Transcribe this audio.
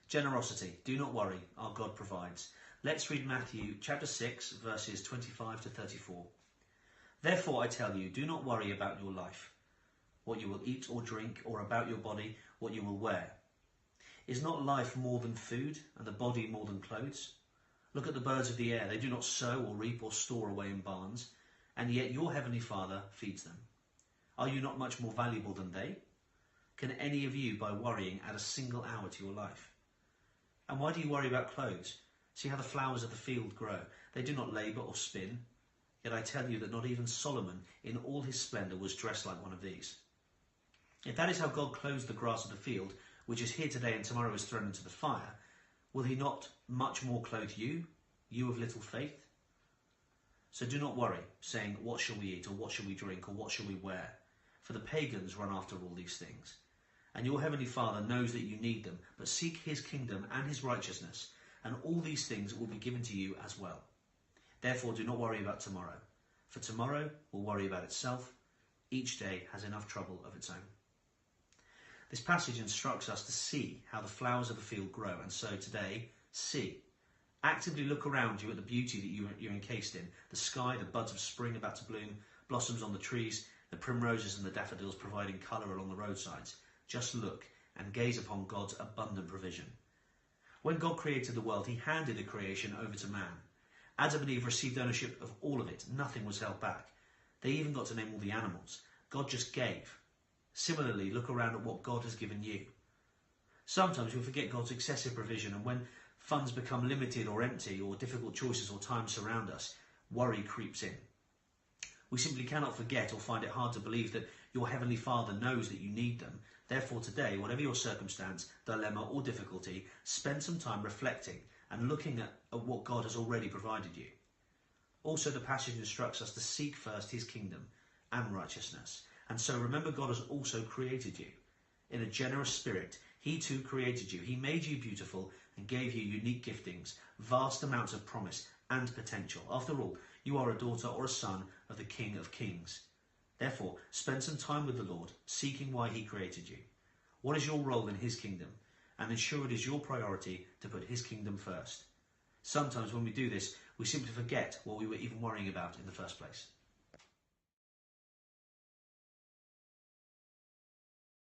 Generosity. Do not worry, our God provides. Let's read Matthew chapter 6, verses 25 to 34. Therefore I tell you, do not worry about your life, what you will eat or drink, or about your body, what you will wear. Is not life more than food, and the body more than clothes? Look at the birds of the air. They do not sow or reap or store away in barns, and yet your heavenly Father feeds them. Are you not much more valuable than they? Can any of you, by worrying, add a single hour to your life? And why do you worry about clothes? See how the flowers of the field grow. They do not labour or spin. Yet I tell you that not even Solomon, in all his splendour, was dressed like one of these. If that is how God clothes the grass of the field, which is here today and tomorrow is thrown into the fire, will he not much more clothe you, you of little faith? So do not worry, saying, what shall we eat, or what shall we drink, or what shall we wear? For the pagans run after all these things. And your heavenly Father knows that you need them, but seek his kingdom and his righteousness, and all these things will be given to you as well. Therefore do not worry about tomorrow, for tomorrow will worry about itself. Each day has enough trouble of its own. This passage instructs us to see how the flowers of the field grow, and so today, see. Actively look around you at the beauty that you're encased in, the sky, the buds of spring about to bloom, blossoms on the trees, the primroses and the daffodils providing colour along the roadsides. Just look and gaze upon God's abundant provision. When God created the world, he handed the creation over to man. Adam and Eve received ownership of all of it. Nothing was held back. They even got to name all the animals. God just gave. Similarly, look around at what God has given you. Sometimes we forget God's excessive provision, and when funds become limited or empty, or difficult choices or times surround us, worry creeps in. We simply cannot forget or find it hard to believe that your Heavenly Father knows that you need them. Therefore today, whatever your circumstance, dilemma or difficulty, spend some time reflecting and looking at what God has already provided you. Also, the passage instructs us to seek first his kingdom and righteousness. And so remember, God has also created you. In a generous spirit, he too created you. He made you beautiful and gave you unique giftings, vast amounts of promise and potential. After all, you are a daughter or a son of the King of Kings. Therefore, spend some time with the Lord, seeking why he created you. What is your role in his kingdom? And ensure it is your priority to put his kingdom first. Sometimes when we do this, we simply forget what we were even worrying about in the first place.